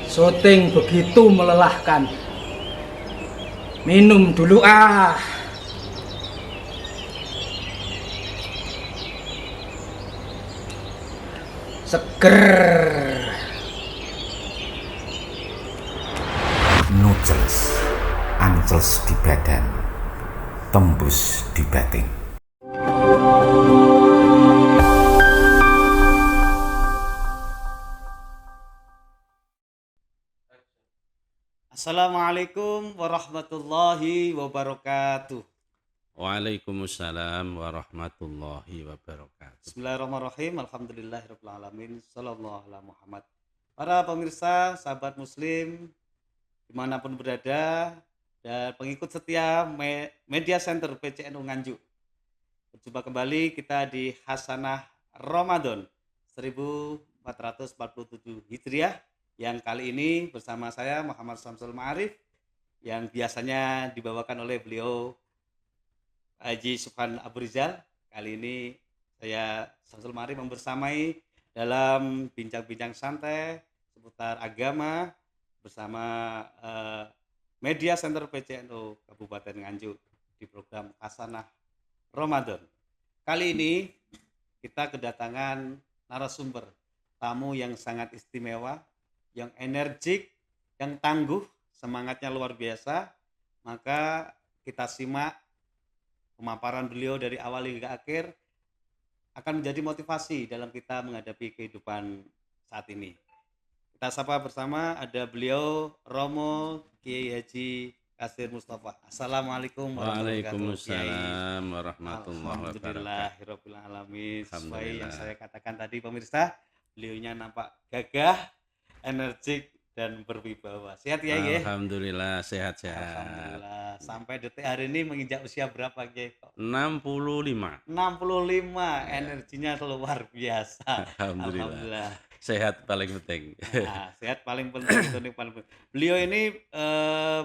Syuting begitu melelahkan. Minum dulu ah. Seger. Nucles, ancles di badan, tembus di batin. Assalamualaikum warahmatullahi wabarakatuh. Waalaikumsalam warahmatullahi wabarakatuh. Bismillahirrahmanirrahim. Alhamdulillahirabbil alamin. Sallallahu ala Muhammad. Para pemirsa, sahabat muslim dimanapun berada dan pengikut setia Media Center PCNU Nganjuk. Berjumpa kembali kita di Hasanah Ramadan 1447 Hijriah yang kali ini bersama saya Muhammad Samsul Ma'arif yang biasanya dibawakan oleh beliau Haji Subhan Abu Rizal. Kali ini saya Samsul Ma'arif membersamai dalam bincang-bincang santai seputar agama bersama Media Center PCNU Kabupaten Nganjuk di program Hasanah Ramadan. Kali ini kita kedatangan narasumber tamu yang sangat istimewa, yang energik, yang tangguh, semangatnya luar biasa. Maka kita simak pemaparan beliau dari awal hingga akhir akan menjadi motivasi dalam kita menghadapi kehidupan saat ini. Kita sapa bersama, ada beliau Romo Kiai Haji Kasir Mustafa. Assalamualaikum warahmatullahi wabarakatuh. Waalaikumsalam warahmatullahi wabarakatuh. Alhamdulillahirabbil alamin. Sesuai Alhamdulillah. yang saya katakan tadi pemirsa, beliaunya nampak gagah, energik dan berwibawa. Sehat ya, Kiai? Alhamdulillah sehat-sehat. Alhamdulillah. Sampai detik hari ini menginjak usia berapa, Kiai? 65. 65. Energinya luar biasa. Alhamdulillah. Sehat paling penting. Nah, sehat paling penting itu nih paling penting. Beliau ini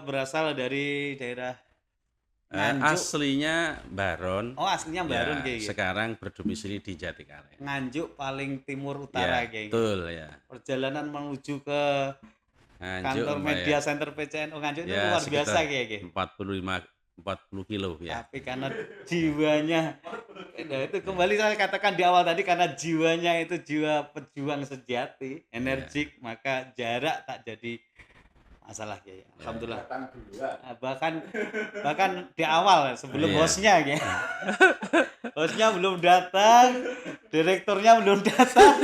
berasal dari daerah Nganjuk. Aslinya Baron. Oh, aslinya Baron, Ya, Kiai. sekarang berdomisili di Jatikaren. Nganjuk paling timur utara, Ya, Kiai. betul ya. Perjalanan menuju ke Nganjuk kantor Media Center PCNU Nganjuk itu ya, luar biasa, sekitar Kiai. 40 kilo ya. Tapi karena jiwanya, nah itu kembali saya katakan di awal tadi, karena jiwanya itu jiwa pejuang sejati, energik, maka jarak tak jadi masalah, Kiai. Alhamdulillah. Nah, bahkan di awal sebelum Iya. hostnya, Kiai. Hostnya belum datang, direkturnya belum datang.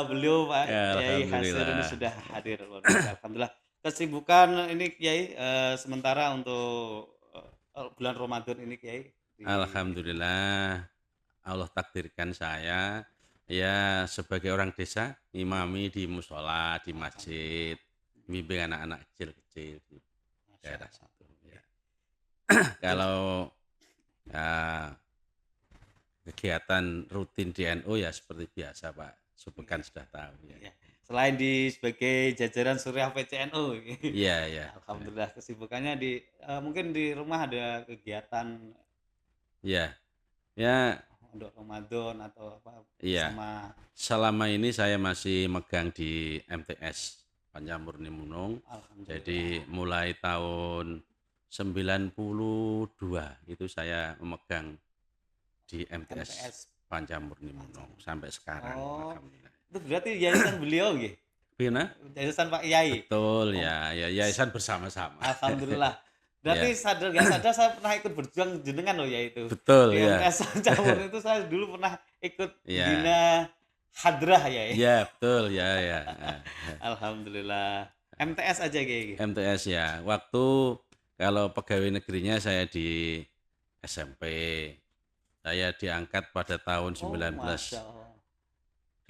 Beliau Pak Ya, Kiai Hasir ini alhamdulillah. sudah hadir. Luar biasa. Alhamdulillah. Kesibukan ini, Kiai, sementara untuk bulan Ramadan ini, Kiai. Alhamdulillah, Allah takdirkan saya ya sebagai orang desa imami di musola, di masjid, bimbing anak-anak kecil-kecil di daerah situ. Ya. Kalau ya, kegiatan rutin di NU ya seperti biasa Pak, Supekan sudah tahu ya. Ya. Selain sebagai jajaran Suriah PCNU. Iya ya. Alhamdulillah, kesibukannya mungkin di rumah ada kegiatan Ya, ya, untuk Ramadan atau apa iya. sama. Selama ini saya masih megang di MTS Panjamurni Munung. Alhamdulillah. Jadi mulai tahun 92 itu saya memegang di MTS Panjamurni Munung sampai sekarang. Oh. Alhamdulillah. Itu berarti yayasan beliau, nggih. Bagaimana? Yayasan Pak Yai. Betul ya, ya yayasan bersama-sama. Alhamdulillah. Berarti sadar gak sadar saya pernah ikut berjuang jenengan loh ya itu. Betul Di ya. MTS Campur itu saya dulu pernah ikut Iya. bina hadrah ya. Ya betul ya ya. Alhamdulillah. MTS aja kayak gitu. MTS ya. Waktu kalau pegawai negerinya saya di SMP. Saya diangkat pada tahun Masya Allah.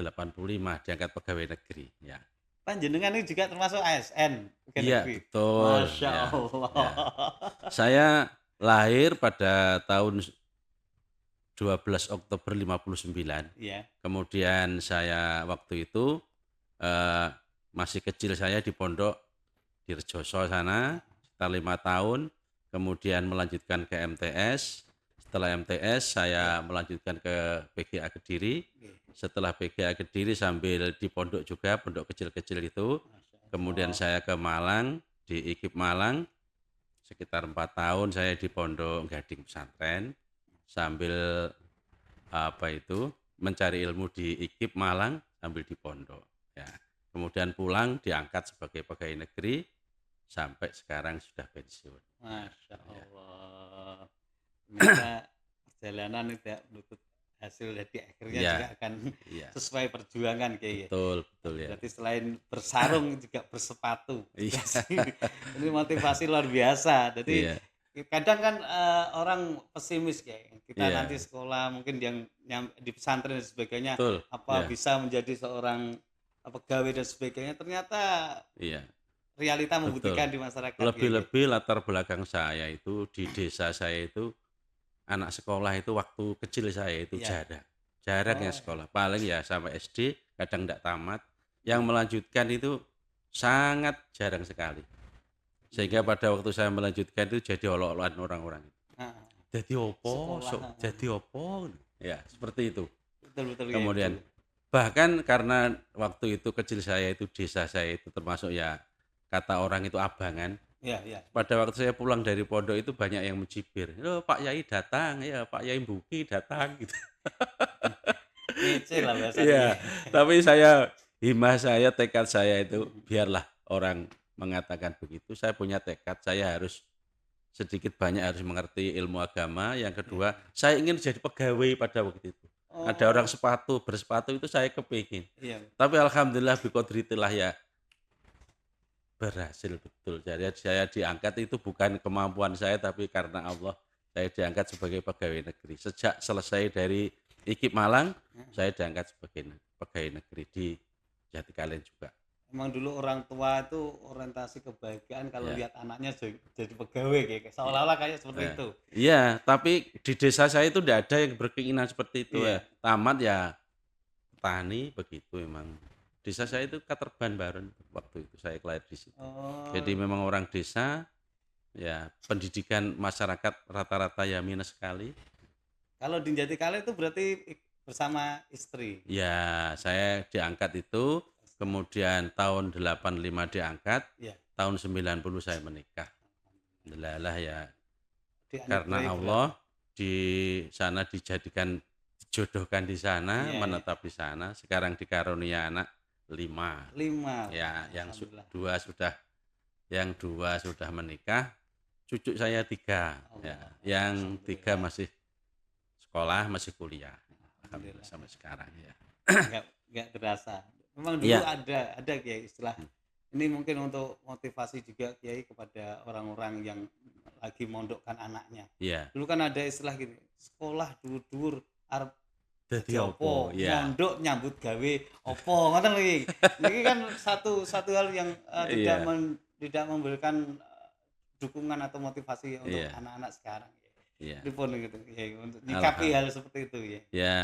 1985 diangkat pegawai negeri ya. Panjenengan ini juga termasuk ASN. pegawai Iya negeri. betul. Masya ya. Allah. Ya. Saya lahir pada tahun 12 Oktober 59. Iya. Kemudian saya waktu itu masih kecil saya di pondok di Rejoso sana sekitar 5 tahun. Kemudian melanjutkan ke MTS. Setelah MTS saya melanjutkan ke PGA Kediri. Setelah PGA Kediri sambil di pondok juga, pondok kecil-kecil itu. Kemudian saya ke Malang, di IKIP Malang, sekitar 4 tahun saya di Pondok Gading Pesantren, sambil mencari ilmu di IKIP Malang sambil di pondok. Ya. Kemudian pulang diangkat sebagai pegawai negeri sampai sekarang sudah pensiun. Masya Allah. Ternyata perjalanan tidak menuntut hasil, jadi akhirnya Iya. juga akan Iya, sesuai perjuangan kayaknya. betul ya. Berarti selain bersarung juga bersepatu. Iya. Ini motivasi luar biasa. Jadi Iya, kadang kan orang pesimis kayak kita Iya. nanti sekolah mungkin yang di pesantren dan sebagainya betul. apa Ya, bisa menjadi seorang pegawai dan sebagainya, ternyata iya. realita Betul. membuktikan di masyarakat kayak gitu. Lebih-lebih latar belakang saya itu di desa saya itu anak sekolah itu waktu kecil saya itu Iya. jarang Oh. yang sekolah. Paling ya sampai SD, kadang tidak tamat. Yang melanjutkan itu sangat jarang sekali. Sehingga pada waktu saya melanjutkan itu jadi olok-olokan orang-orang. Nah, Jadi opo, Sekolah. jadi opo. Ya, seperti itu. betul kayak Kemudian gitu. bahkan karena waktu itu kecil saya itu desa saya itu termasuk ya kata orang itu abangan. Ya. Pada waktu saya pulang dari pondok itu banyak yang mencibir. "Loh, Pak Yai datang, ya Pak Yai Buki datang," gitu. Ngece lah biasanya. Iya, tapi himmah saya, tekad saya itu biarlah orang mengatakan begitu. Saya punya tekad, saya harus sedikit banyak harus mengerti ilmu agama. Yang kedua, saya ingin jadi pegawai pada waktu itu. Ada orang bersepatu itu saya kepingin. Iya. Tapi alhamdulillah biqadritillah ya berhasil betul. Jadi saya diangkat itu bukan kemampuan saya, tapi karena Allah saya diangkat sebagai pegawai negeri. Sejak selesai dari IKIP Malang, saya diangkat sebagai pegawai negeri di Jatikalen juga. Emang dulu orang tua itu orientasi kebahagiaan kalau Iya. lihat anaknya jadi pegawai kayak seolah-olah kayak seperti Iya. itu. Iya, tapi di desa saya itu tidak ada yang berkeinginan seperti itu. Iya. Ya. Tamat ya petani begitu memang. Desa saya itu Katerban Baron waktu itu saya lahir di situ. Oh, Jadi memang orang desa, ya pendidikan masyarakat rata-rata ya minus sekali. kalau di Jatikalen itu berarti bersama istri. Ya, saya diangkat itu, kemudian tahun 85 diangkat, Iya. tahun 90 saya menikah. Alhamdulillah ya, karena Dianugerahi Allah di sana dijodohkan di sana, Iya, menetap di sana. Sekarang dikarunia anak 5. berarti 5. Ya, Alhamdulillah. yang dua sudah menikah, cucu saya 3. Ya, yang 3 masih sekolah, masih kuliah. Alhamdulillah sampai sekarang ya. Nggak terasa. Memang dulu Iya. ada Kiai istilah. Ini mungkin untuk motivasi juga Kiai kepada orang-orang yang lagi mondokkan anaknya. Iya. Dulu kan ada istilah gini, sekolah dur-dur arep Dadi dadi opo? Ya. mondok nyambut gawe opo, ngoten lho iki. Ini kan satu hal yang Iya. tidak memberikan dukungan atau motivasi untuk Iya. anak-anak sekarang. Iya. Pripun gitu ya, untuk nyikapi hal seperti itu ya. Ya,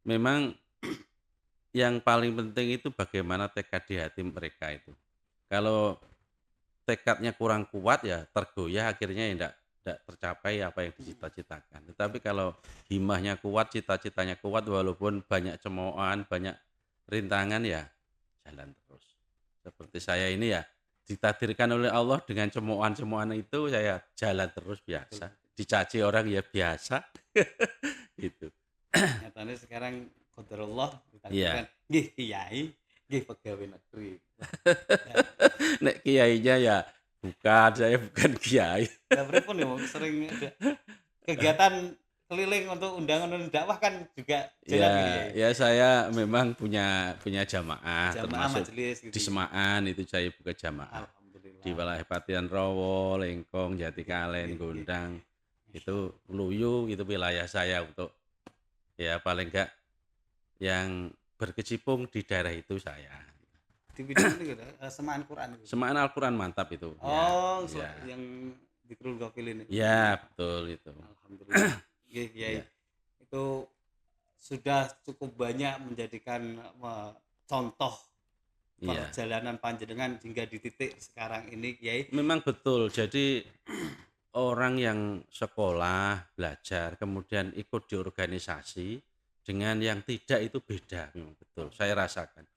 memang yang paling penting itu bagaimana tekad di hati mereka itu. Kalau tekadnya kurang kuat ya tergoyah akhirnya ya enggak tercapai apa yang dicita-citakan. Tetapi kalau himmahnya kuat, cita-citanya kuat walaupun banyak cemoohan, banyak rintangan ya jalan terus. Seperti saya ini ya ditakdirkan oleh Allah dengan cemoohan-cemoohan itu saya jalan terus biasa. Dicaci orang ya biasa. Gitu. Nyatanya sekarang qadarullah ditakdirkan nggih kiai, nggih pegawai negeri. Nek kiainya ya bukan, saya bukan kiai. Lah pripun ya sering ada kegiatan keliling untuk undangan dakwah kan juga jalan gitu ya. Ya saya memang punya jamaah, Jamaah termasuk majelis gitu. di Semaan itu saya buka jamaah. Alhamdulillah. Di wilayah Patian Rowo, Lengkong, Jatikalen, Gondang. Itu Luyu, itu wilayah saya untuk ya paling enggak yang berkecimpung di daerah itu saya. Di bidang ini gitu, Semaan Quran itu. Semaan Al-Quran mantap itu. Oh, ya. yang Dzikrul Ghafilin itu. Ya, betul itu. Alhamdulillah. Nggih, Kiai. Ya. Itu sudah cukup banyak menjadikan contoh Iya. perjalanan panjenengan hingga di titik sekarang ini, Kiai. Memang betul. Jadi orang yang sekolah, belajar, kemudian ikut di organisasi dengan yang tidak itu beda, memang betul. Saya rasakan.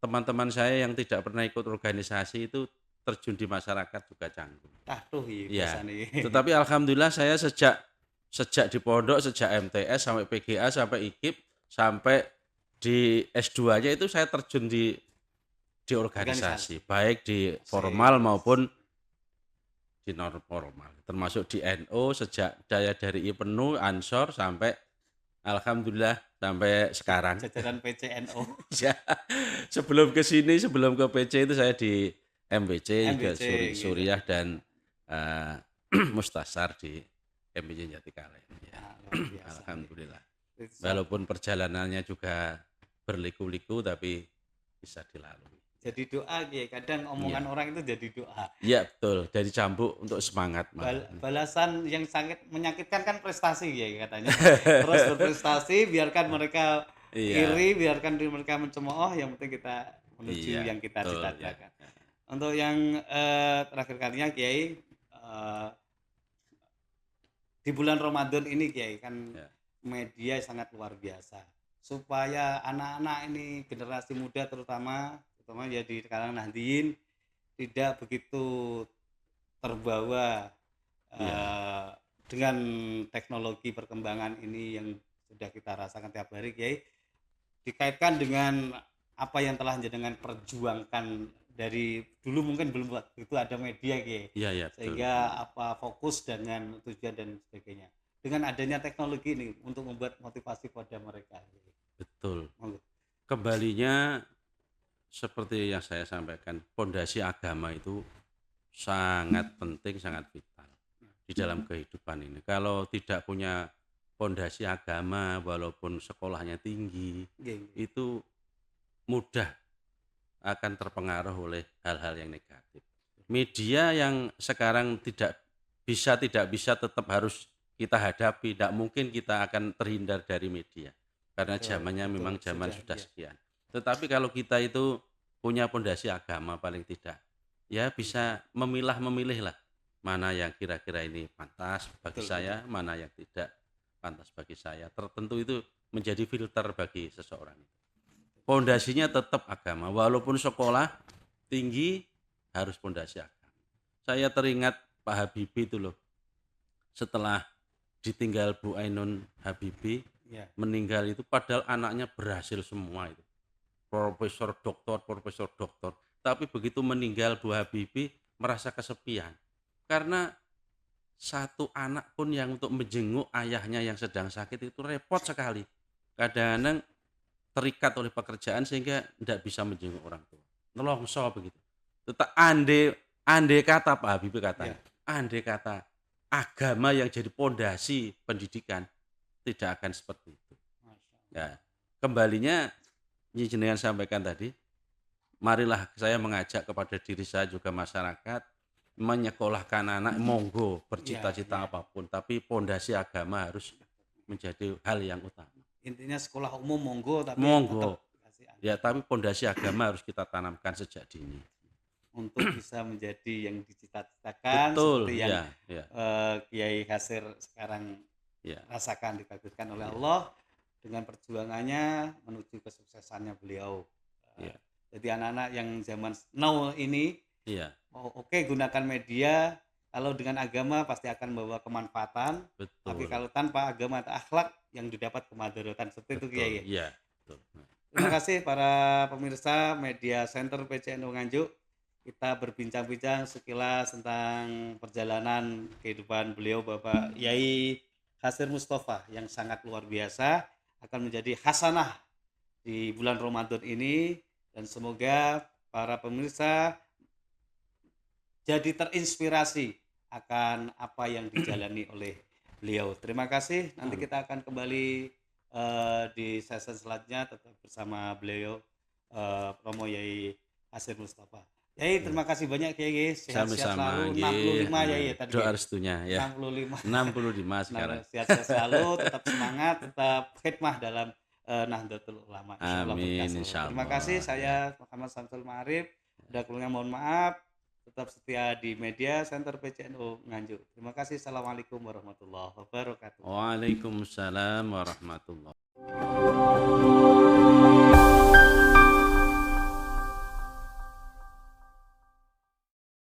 teman-teman saya yang tidak pernah ikut organisasi itu terjun di masyarakat juga canggung. Aduh iya Iya. biasanya. Tetapi alhamdulillah saya sejak di pondok, sejak MTS sampai PGA sampai IKIP sampai di S2-nya itu saya terjun di organisasi, baik di formal maupun di non formal. Termasuk di NU sejak saya dari IPENU, Ansor sampai alhamdulillah sampai sekarang. Jajaran PCNO. Ya, sebelum ke sini, sebelum ke PC itu saya di MBC, juga MBC, gitu. Suriah dan Mustasar di MBC Jatikalen. Ya. Luar biasa. Alhamdulillah. Itu Walaupun perjalanannya juga berliku-liku tapi bisa dilalui. jadi doa ya, kadang omongan orang itu jadi doa. Iya betul, dari cambuk untuk semangat. Balasan yang sangat menyakitkan kan prestasi ya katanya. Terus berprestasi, biarkan mereka iri, biarkan mereka mencemooh, yang penting kita menuju yang kita cita-citakan. Ya. Untuk yang terakhir kalinya Kiai, di bulan Ramadan ini Kiai kan media sangat luar biasa. Supaya anak-anak ini, generasi muda terutama ya di kalangan Nahdien, tidak begitu terbawa dengan teknologi perkembangan ini yang sudah kita rasakan tiap hari Kiai, dikaitkan dengan apa yang telah jenengan perjuangkan dari dulu, mungkin belum itu ada media Kiai. Iya, sehingga apa fokus dengan tujuan dan sebagainya. Dengan adanya teknologi ini untuk membuat motivasi pada mereka. Betul. Kembalinya seperti yang saya sampaikan, pondasi agama itu sangat penting, sangat vital di dalam kehidupan ini. Kalau tidak punya pondasi agama, walaupun sekolahnya tinggi, itu mudah akan terpengaruh oleh hal-hal yang negatif. Media yang sekarang tidak bisa tetap harus kita hadapi, tidak mungkin kita akan terhindar dari media. Karena zamannya memang zaman sudah sekian. Tetapi kalau kita itu punya pondasi agama paling tidak, ya bisa memilih lah mana yang kira-kira ini pantas bagi saya, mana yang tidak pantas bagi saya. Tertentu itu menjadi filter bagi seseorang. Pondasinya tetap agama, walaupun sekolah tinggi harus pondasi agama. Saya teringat Pak Habibie itu loh, setelah ditinggal Bu Ainun Habibie, meninggal itu, padahal anaknya berhasil semua itu, profesor doktor, tapi begitu meninggal Bu Habibie merasa kesepian, karena satu anak pun yang untuk menjenguk ayahnya yang sedang sakit itu repot sekali, kadang-kadang terikat oleh pekerjaan sehingga tidak bisa menjenguk orang tua, nelongso begitu. Tetap andai kata Pak Habibie katanya, andai kata agama yang jadi pondasi pendidikan, tidak akan seperti itu. Ya, kembalinya jenengan sampaikan tadi, marilah saya mengajak kepada diri saya juga masyarakat, menyekolahkan anak, monggo bercita-cita apapun, tapi pondasi agama harus menjadi hal yang utama. Intinya sekolah umum monggo, tapi ya, tapi pondasi agama harus kita tanamkan sejak dini untuk bisa menjadi yang dicita-citakan. Betul, seperti yang Kiai Hasir sekarang rasakan, dikabulkan oleh Allah dengan perjuangannya menuju kesuksesannya beliau. Jadi anak-anak yang zaman now ini, gunakan media. Kalau dengan agama pasti akan membawa kemanfaatan. Betul. Tapi kalau tanpa agama atau akhlak yang didapat kemadaratan, seperti itu Kiai. Iya, betul. Terima kasih para pemirsa Media Center PCNU Nganjuk. Kita berbincang-bincang sekilas tentang perjalanan kehidupan beliau Bapak Yai Hasir Mustafa yang sangat luar biasa, akan menjadi hasanah di bulan Ramadan ini, dan semoga para pemirsa jadi terinspirasi akan apa yang dijalani oleh beliau. Terima kasih. Nanti kita akan kembali di sesi selanjutnya tetap bersama beliau, Romo Yai Hasir Mustafa. Yai, terima kasih banyak Yai. Sehat-sehat selalu. 65 Yai tadi. Doa restunya ya. 65 sekarang. Sehat-sehat selalu, tetap semangat, tetap khidmah dalam Nahdlatul Ulama. Amin, insyaallah. Terima kasih. Saya Muhammad Samsul Ma'arif. Udah kurangnya mohon maaf. Tetap setia di Media Center PCNU Nganjuk. Terima kasih. Assalamualaikum warahmatullahi wabarakatuh. Waalaikumsalam warahmatullahi